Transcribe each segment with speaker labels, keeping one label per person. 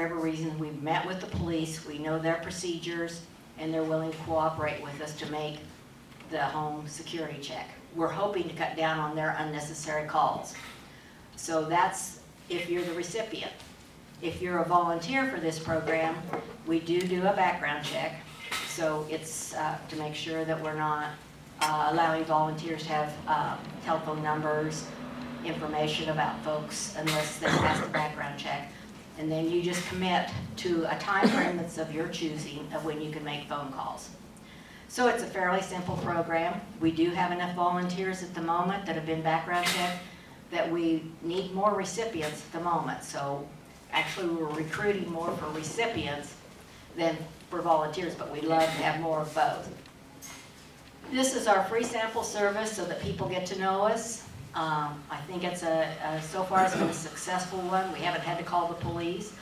Speaker 1: whatever reason, we've met with the police, we know their procedures, and they're willing to cooperate with us to make the home security check. We're hoping to cut down on their unnecessary calls. So that's if you're the recipient. If you're a volunteer for this program, we do a background check. So it's to make sure that we're not allowing volunteers to have telephone numbers, information about folks unless they pass the background check. And then you just commit to a time frame that's of your choosing of when you can make phone calls. So it's a fairly simple program. We do have enough volunteers at the moment that have been background checked that we need more recipients at the moment. So actually we're recruiting more for recipients than for volunteers, but we'd love to have more of both. This is our free sample service so that people get to know us. I think it's so far it's been a successful one. We haven't had to call the police.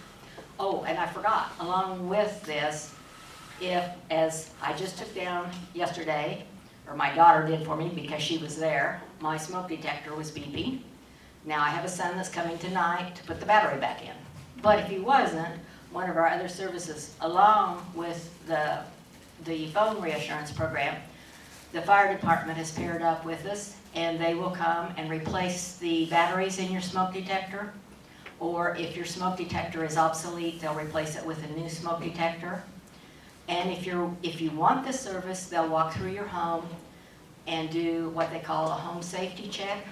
Speaker 1: Oh, and I forgot, along with this, as I just took down yesterday, or my daughter did for me because she was there, my smoke detector was beeping. Now I have a son that's coming tonight to put the battery back in. But if he wasn't, one of our other services, along with the phone reassurance program, the fire department has paired up with us, and they will come and replace the batteries in your smoke detector. Or if your smoke detector is obsolete, they'll replace it with a new smoke detector. And if you want this service, they'll walk through your home and do what they call a home safety check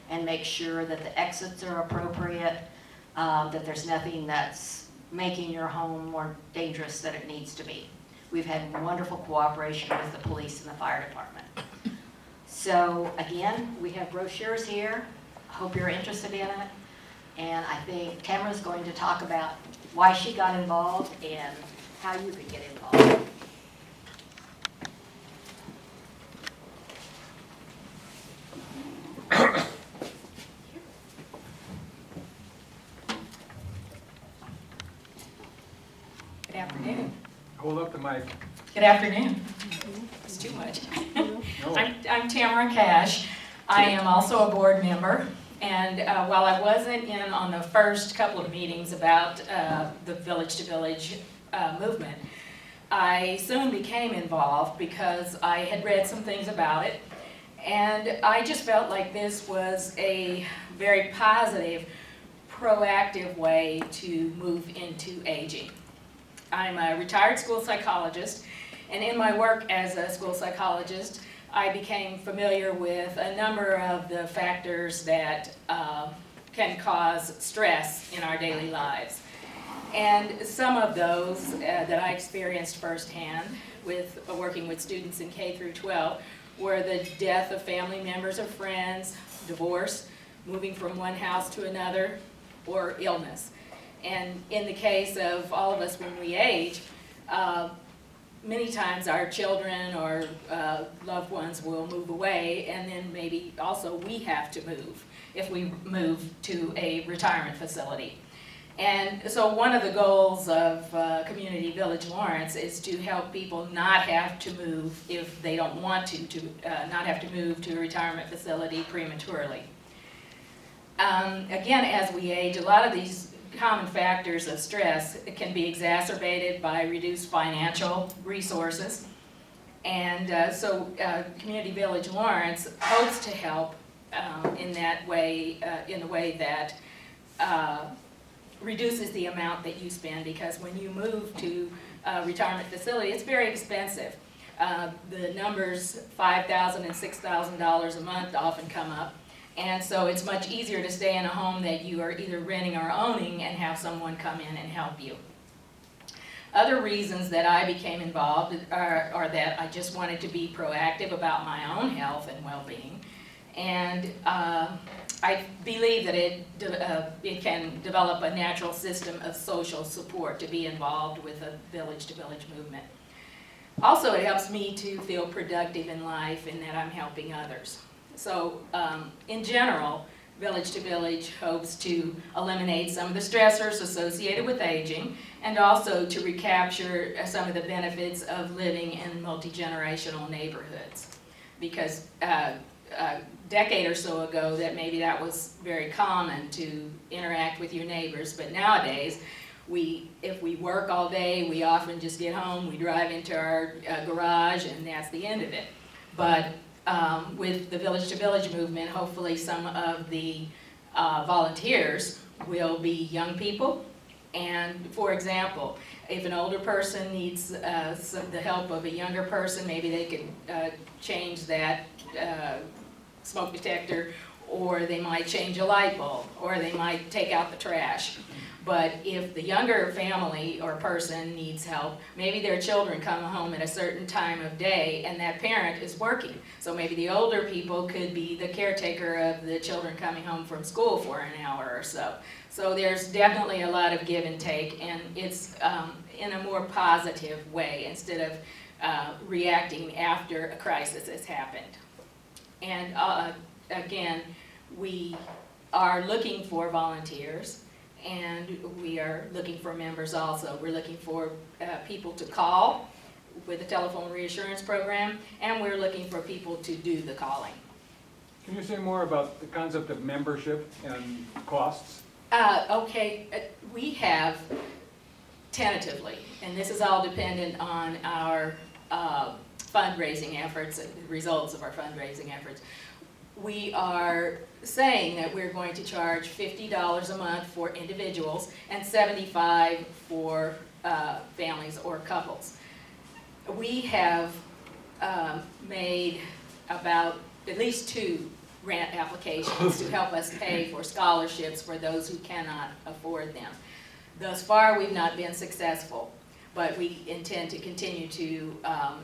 Speaker 1: and make sure that the exits are appropriate, that there's nothing that's making your home more dangerous than it needs to be. We've had wonderful cooperation with the police and the fire department. So again, we have brochures here. I hope you're interested in it. And I think Tamara's going to talk about why she got involved and how you could get involved.
Speaker 2: Good afternoon.
Speaker 3: Hold up the mic.
Speaker 2: Good afternoon. It's too much.
Speaker 3: No.
Speaker 2: I'm Tamara Cash. I am also a board member. And while I wasn't in on the first couple of meetings about the Village to Village movement, I soon became involved because I had read some things about it. And I just felt like this was a very positive, proactive way to move into aging. I'm a retired school psychologist, and in my work as a school psychologist, I became familiar with a number of the factors that can cause stress in our daily lives. And some of those that I experienced firsthand with working with students in K through 12 were the death of family members or friends, divorce, moving from one house to another, or illness. And in the case of all of us when we age, many times our children or loved ones will move away, and then maybe also we have to move if we move to a retirement facility. And so one of the goals of Community Village Lawrence is to help people not have to move if they don't want to not have to move to a retirement facility prematurely. Again, as we age, a lot of these common factors of stress can be exacerbated by reduced financial resources. And so Community Village Lawrence hopes to help in that way, in a way that reduces the amount that you spend, because when you move to a retirement facility, it's very expensive. The numbers $5,000 and $6,000 a month often come up. And so it's much easier to stay in a home that you are either renting or owning and have someone come in and help you. Other reasons that I became involved are that I just wanted to be proactive about my own health and well-being. And I believe that it can develop a natural system of social support to be involved with a village-to-village movement. Also, it helps me to feel productive in life in that I'm helping others. So in general, Village to Village hopes to eliminate some of the stressors associated with aging and also to recapture some of the benefits of living in multi-generational neighborhoods. Because a decade or so ago that maybe that was very common to interact with your neighbors, but nowadays If we work all day, we often just get home, we drive into our garage, and that's the end of it. But with the Village to Village movement, hopefully some of the volunteers will be young people. And for example, if an older person needs the help of a younger person, maybe they could change that smoke detector, or they might change a light bulb, or they might take out the trash. But if the younger family or person needs help, maybe their children come home at a certain time of day and that parent is working. So maybe the older people could be the caretaker of the children coming home from school for an hour or so. So there's definitely a lot of give and take, and it's in a more positive way instead of reacting after a crisis has happened. And again, we are looking for volunteers, and we are looking for members also. We're looking for people to call with the telephone reassurance program, and we're looking for people to do the calling.
Speaker 3: Can you say more about the concept of membership and costs?
Speaker 2: Okay, we have tentatively, and this is all dependent on our fundraising efforts, the results of our fundraising efforts. We are saying that we're going to charge $50 a month for individuals and $75 for families or couples. We have made about at least 2 grant applications to help us pay for scholarships for those who cannot afford them. Thus far, we've not been successful, but we intend to continue to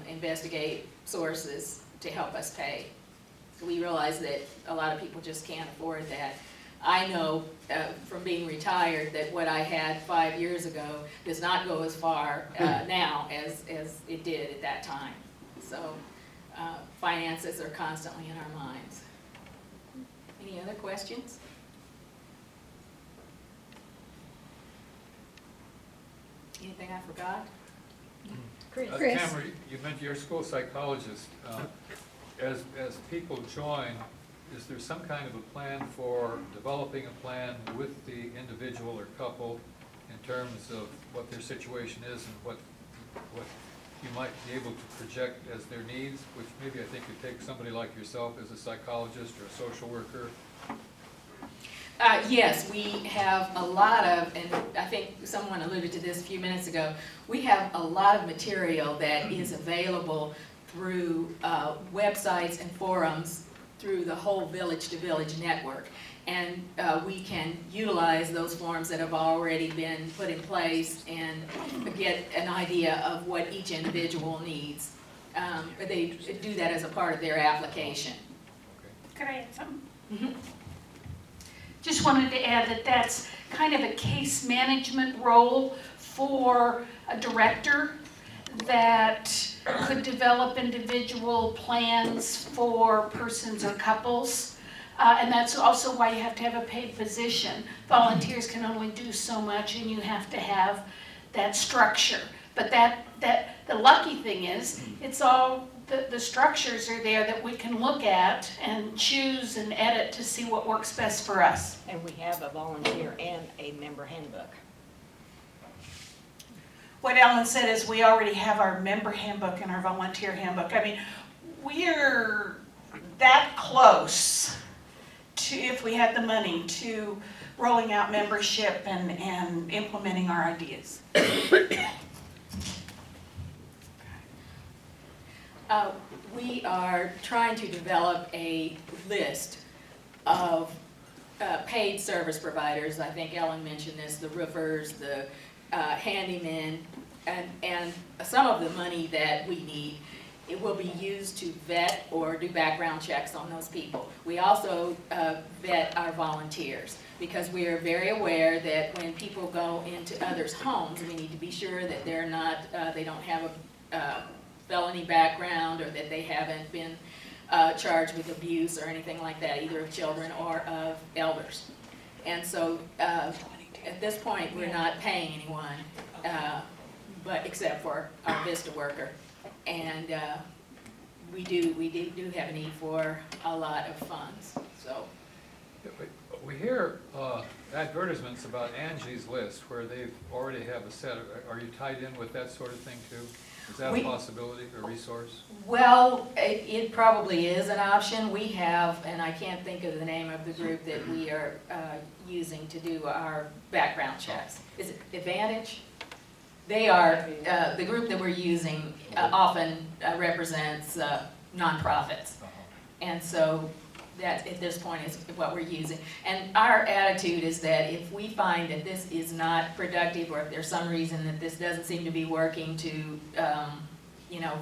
Speaker 2: investigate sources to help us pay. We realize that a lot of people just can't afford that. I know from being retired that what I had 5 years ago does not go as far now as it did at that time. So finances are constantly in our minds. Any other questions? Anything I forgot? Chris?
Speaker 4: Tamara, you mentioned you're a school psychologist. As people join, is there some kind of a plan for developing a plan with the individual or couple in terms of what their situation is and what you might be able to project as their needs, which maybe I think could take somebody like yourself as a psychologist or a social worker?
Speaker 2: Yes, we have a lot of, and I think someone alluded to this a few minutes ago, we have a lot of material that is available through websites and forums through the whole Village to Village network. And we can utilize those forums that have already been put in place and get an idea of what each individual needs. They do that as a part of their application.
Speaker 5: Could I add something?
Speaker 2: Mm-hmm.
Speaker 5: Just wanted to add that that's kind of a case management role for a director that could develop individual plans for persons or couples. And that's also why you have to have a paid position. Volunteers can only do so much, and you have to have that structure. But the lucky thing is, it's all, the structures are there that we can look at and choose and edit to see what works best for us.
Speaker 1: And we have a volunteer and a member handbook.
Speaker 5: What Ellen said is we already have our member handbook and our volunteer handbook. I mean, we're that close to, if we had the money, to rolling out membership and implementing our ideas.
Speaker 2: We are trying to develop a list of paid service providers. I think Ellen mentioned this, the roofers, the handymen, and some of the money that we need, it will be used to vet or do background checks on those people. We also vet our volunteers, because we are very aware that when people go into others' homes, we need to be sure that they're not, they don't have a felony background, or that they haven't been charged with abuse or anything like that, either of children or of elders. And so at this point, we're not paying anyone, but except for our VISTA worker. And we do have a need for a lot of funds. So
Speaker 4: We hear advertisements about Angie's List, where they already have a set, are you tied in with that sort of thing too? Is that a
Speaker 2: We-
Speaker 4: possibility, a resource?
Speaker 2: Well, it probably is an option. We have, and I can't think of the name of the group that we are using to do our background checks. Is it Advantage? They are, the group that we're using often represents nonprofits. And so that, at this point, is what we're using. And our attitude is that if we find that this is not productive, or if there's some reason that this doesn't seem to be working to,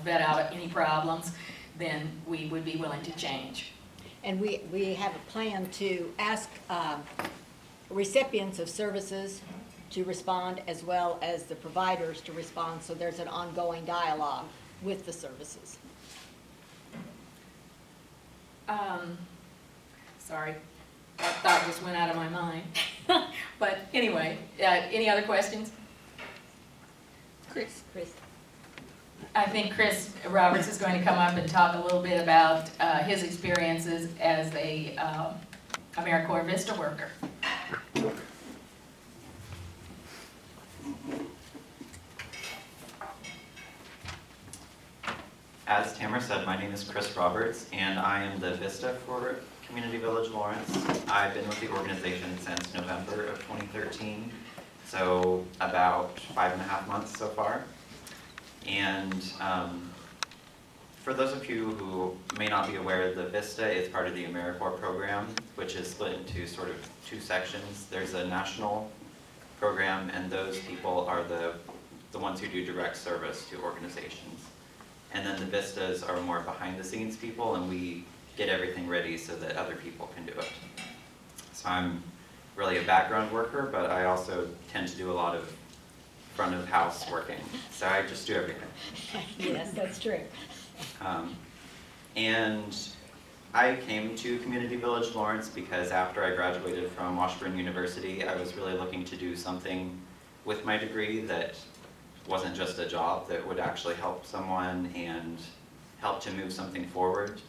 Speaker 2: vet out any problems, then we would be willing to change.
Speaker 6: And we have a plan to ask recipients of services to respond, as well as the providers to respond, so there's an ongoing dialogue with the services.
Speaker 2: Sorry, that thought just went out of my mind. But anyway, any other questions?
Speaker 6: Chris?
Speaker 2: I think Chris Roberts is going to come up and talk a little bit about his experiences as a AmeriCorps Vista worker.
Speaker 7: As Tamara said, my name is Chris Roberts, and I am the Vista for Community Village Lawrence. I've been with the organization since November of 2013, so about 5.5 months so far. And for those of you who may not be aware, the Vista is part of the AmeriCorps program, which is split into sort of two sections. There's a national program, and those people are the ones who do direct service to organizations. And then the Vistas are more behind the scenes people, and we get everything ready so that other people can do it. So I'm really a background worker, but I also tend to do a lot of front of house working. So I just do everything.
Speaker 6: Yes, that's true.
Speaker 7: And I came to Community Village Lawrence because after I graduated from Washburn University, I was really looking to do something with my degree that wasn't just a job, that would actually help someone and help to move something forward.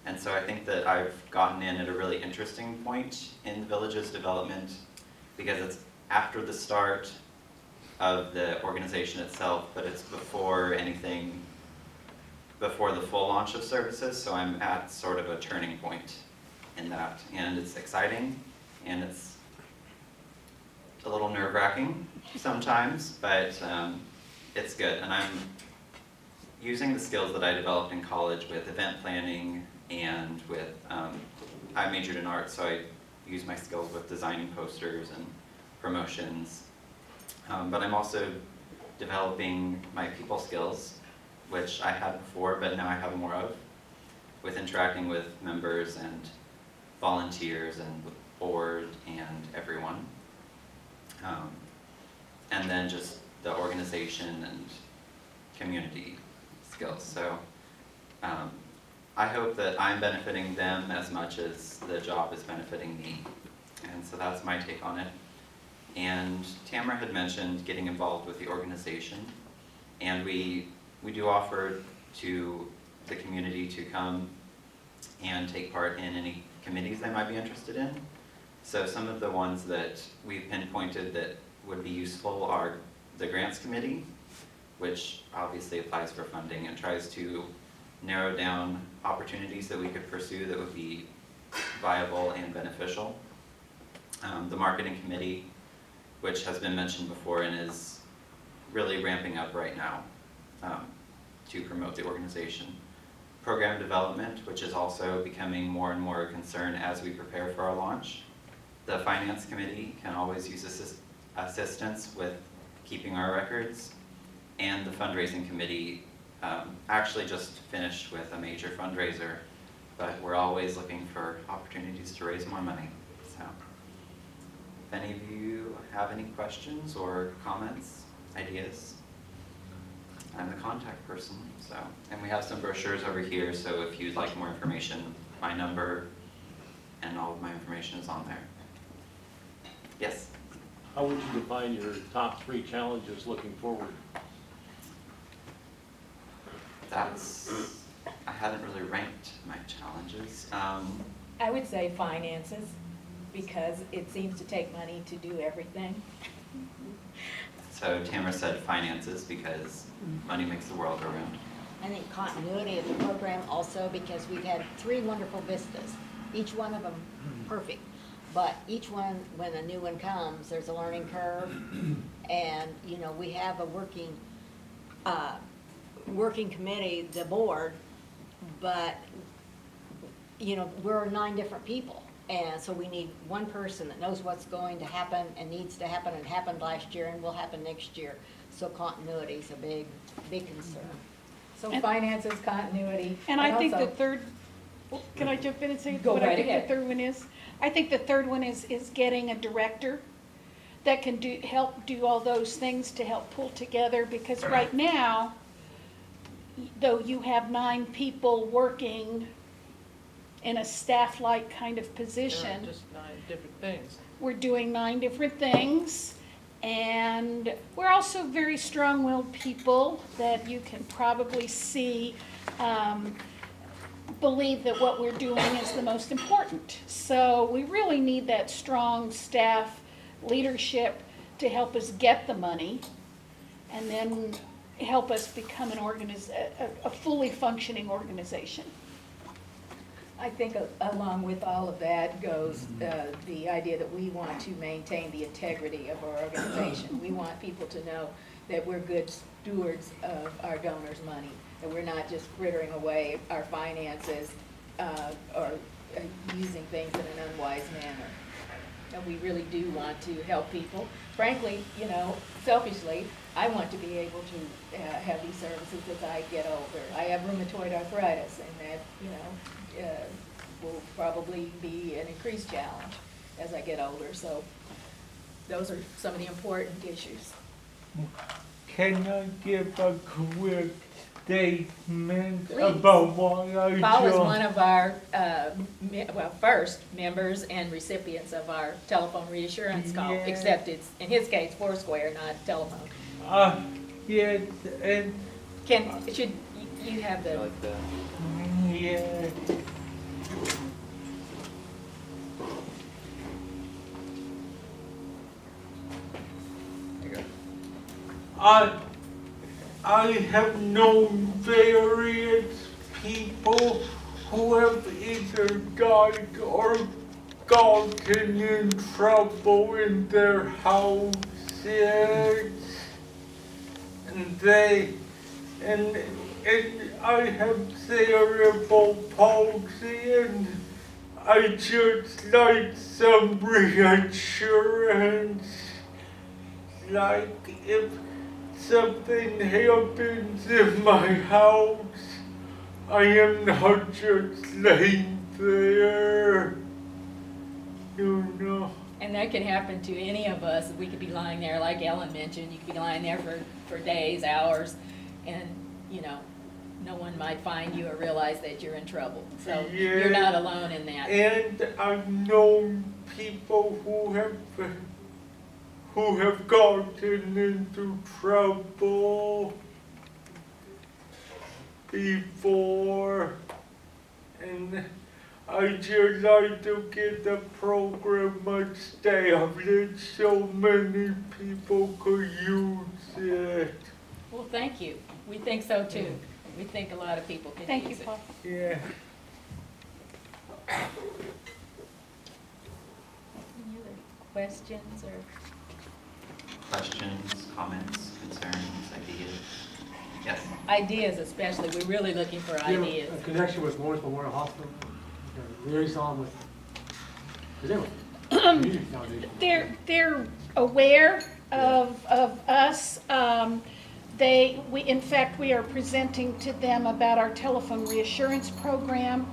Speaker 7: And so I think that I've gotten in at a really interesting point in the village's development, because it's after the start of the organization itself, but it's before the full launch of services, so I'm at sort of a turning point in that. And it's exciting, and it's a little nerve-wracking sometimes, but it's good. And I'm using the skills that I developed in college with event planning and with, I majored in art, so I use my skills with designing posters and promotions. But I'm also developing my people skills, which I had before, but now I have more of, with interacting with members and volunteers and with board and everyone. And then just the organization and community skills. So I hope that I'm benefiting them as much as the job is benefiting me. And so that's my take on it. And Tamara had mentioned getting involved with the organization. And we do offer to the community to come and take part in any committees they might be interested in. So some of the ones that we've pinpointed that would be useful are the Grants Committee, which obviously applies for funding and tries to narrow down opportunities that we could pursue that would be viable and beneficial. The Marketing Committee, which has been mentioned before and is really ramping up right now to promote the organization. Program Development, which is also becoming more and more a concern as we prepare for our launch. The Finance Committee can always use assistance with keeping our records. And the Fundraising Committee actually just finished with a major fundraiser, but we're always looking for opportunities to raise more money. So if any of you have any questions or comments, ideas, I'm the contact person. So, and we have some brochures over here, so if you'd like more information, my number and all of my information is on there. Yes?
Speaker 8: How would you define your top 3 challenges looking forward?
Speaker 7: I haven't really ranked my challenges.
Speaker 9: I would say finances.
Speaker 2: because it seems to take money to do everything.
Speaker 7: So Tamara said finances because money makes the world go round.
Speaker 6: I think continuity of the program also, because we've had 3 wonderful vistas, each one of them perfect. But each one, when a new one comes, there's a learning curve. And, you know, we have a working committee, the board, but, you know, we're 9 different people. And so we need one person that knows what's going to happen and needs to happen and happened last year and will happen next year. So continuity is a big, big concern.
Speaker 2: So finances, continuity.
Speaker 5: And I think the
Speaker 2: also-
Speaker 5: third, can I jump in and say
Speaker 2: Go
Speaker 5: what I
Speaker 2: right
Speaker 5: think
Speaker 2: ahead.
Speaker 5: the third one is? I think the third one is getting a director that can help do all those things to help pull together, because right now, though you have 9 people working in a staff-like kind of position,
Speaker 9: Just 9 different things.
Speaker 5: we're doing 9 different things. And we're also very strong-willed people that you can probably see believe that what we're doing is the most important. So we really need that strong staff leadership to help us get the money and then help us become a fully functioning organization.
Speaker 2: I think along with all of that goes the idea that we want to maintain the integrity of our organization. We want people to know that we're good stewards of our donors' money, that we're not just frittering away our finances or using things in an unwise manner. And we really do want to help people. Frankly, you know, selfishly, I want to be able to have these services as I get older. I have rheumatoid arthritis, and that, you know, will probably be an increased challenge as I get older. So those are some of the important issues.
Speaker 10: Can I give a quick statement
Speaker 2: Please.
Speaker 10: about what I
Speaker 2: Paul is
Speaker 10: do?
Speaker 2: one of our, first members and recipients of our telephone reassurance call,
Speaker 10: Yeah.
Speaker 2: except it's, in his case, Foursquare, not telephone.
Speaker 10: Yes, and
Speaker 2: Should you have the,
Speaker 9: Like that.
Speaker 10: yeah.
Speaker 7: There you go.
Speaker 10: I have known various people who have either died or gotten in trouble in their houses. And I have cerebral palsy, and I just like some reassurance. Like if something happens in my house, I am not just laying there. You know.
Speaker 2: and that can happen to any of us. We could be lying there, like Ellen mentioned, you could be lying there for days, hours, and, you know, no one might find you or realize that you're in trouble. So you're
Speaker 10: Yeah.
Speaker 2: not alone in that.
Speaker 10: And I've known people who have gotten into trouble before, and I just like to get the program established so many people could use it.
Speaker 2: Well, thank you. We think so too. We think a lot of people can
Speaker 5: Thank you,
Speaker 2: use it.
Speaker 5: Paul.
Speaker 10: Yeah.
Speaker 2: Any other questions or?
Speaker 7: Questions, comments, concerns, ideas? Yes.
Speaker 2: Ideas especially, we're really looking for
Speaker 9: Do you
Speaker 2: ideas.
Speaker 9: have a connection with Lawrence Memorial Hospital? Liaison with, because they were community foundation.
Speaker 5: They're aware of us. In fact, we are presenting to them about our telephone reassurance program.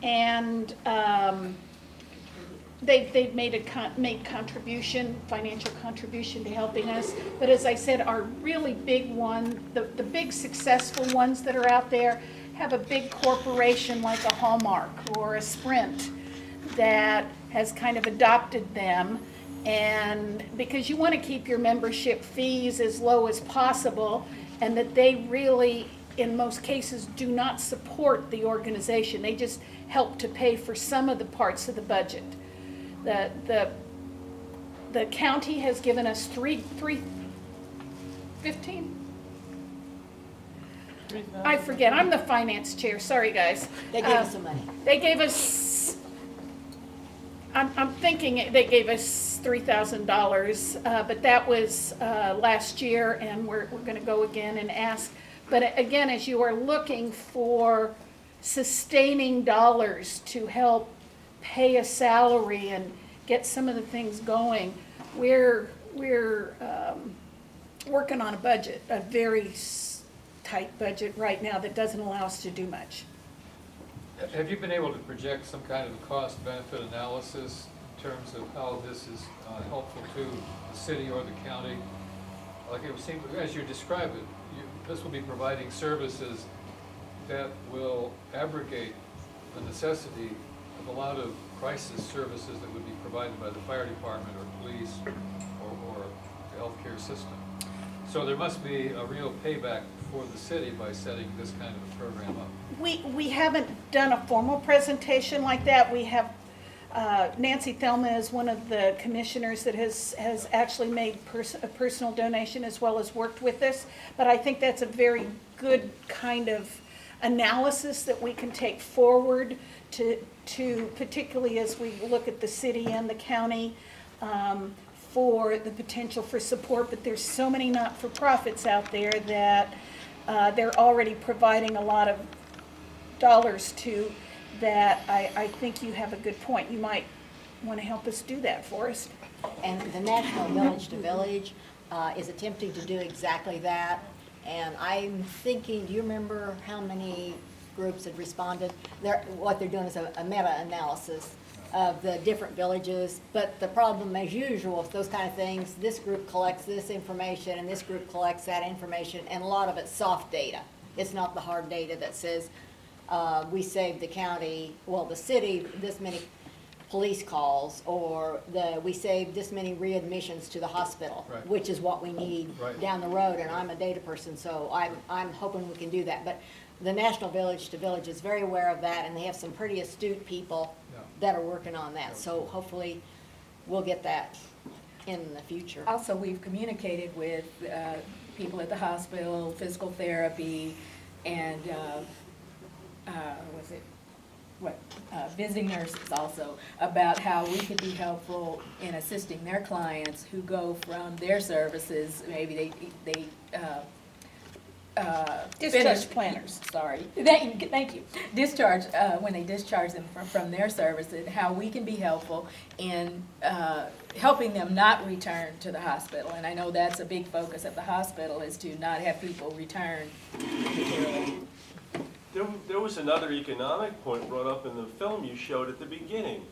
Speaker 5: And they've made financial contribution to helping us. But as I said, our really big one, the big successful ones that are out there have a big corporation like a Hallmark or a Sprint that has kind of adopted them. And because you want to keep your membership fees as low as possible, and that they really in most cases, do not support the organization. They just help to pay for some of the parts of the budget. The county has given us 15? I forget, I'm the finance chair, sorry guys.
Speaker 6: They gave us some money.
Speaker 5: They gave us, I'm thinking they gave us $3,000, but that was last year, and we're gonna go again and ask. But again, as you are looking for sustaining dollars to help pay a salary and get some of the things going, we're working on a budget, a very tight budget right now that doesn't allow us to do much.
Speaker 4: Have you been able to project some kind of a cost-benefit analysis in terms of how this is helpful to the city or the county? Like it would seem, as you describe it, this will be providing services that will abrogate the necessity of a lot of crisis services that would be provided by the fire department or police or the healthcare system. So there must be a real payback for the city by setting this kind of a program up.
Speaker 5: We haven't done a formal presentation like that. We have, Nancy Thelma is one of the commissioners that has actually made a personal donation as well as worked with us. But I think that's a very good kind of analysis that we can take forward to particularly as we look at the city and the county for the potential for support. But there's so many not-for-profits out there that they're already providing a lot of dollars to, that I think you have a good point. You might want to help us do that for us.
Speaker 6: And the National Village to Village is attempting to do exactly that. And I'm thinking, do you remember how many groups had responded? What they're doing is a meta-analysis of the different villages. But the problem, as usual, with those kind of things, this group collects this information and this group collects that information, and a lot of it's soft data. It's not the hard data that says, we saved the county, well, the city, this many police calls, or we saved this many readmissions to the hospital,
Speaker 4: Right.
Speaker 6: which is what we need
Speaker 4: Right.
Speaker 6: down the road, and I'm a data person, so I'm hoping we can do that. But the National Village to Village is very aware of that, and they have some pretty astute people
Speaker 4: Yeah.
Speaker 6: that are working on that, so hopefully we'll get that in the future.
Speaker 2: Also, we've communicated with people at the hospital, physical therapy, and visiting nurses also, about how we could be helpful in assisting their clients who go from their services, maybe they
Speaker 5: Discharge planners.
Speaker 2: Sorry, thank you. Discharge, when they discharge them from their service, and how we can be helpful in helping them not return to the hospital. And I know that's a big focus at the hospital, is to not have people return materially.
Speaker 10: There was another economic point brought up in the film you showed at the beginning.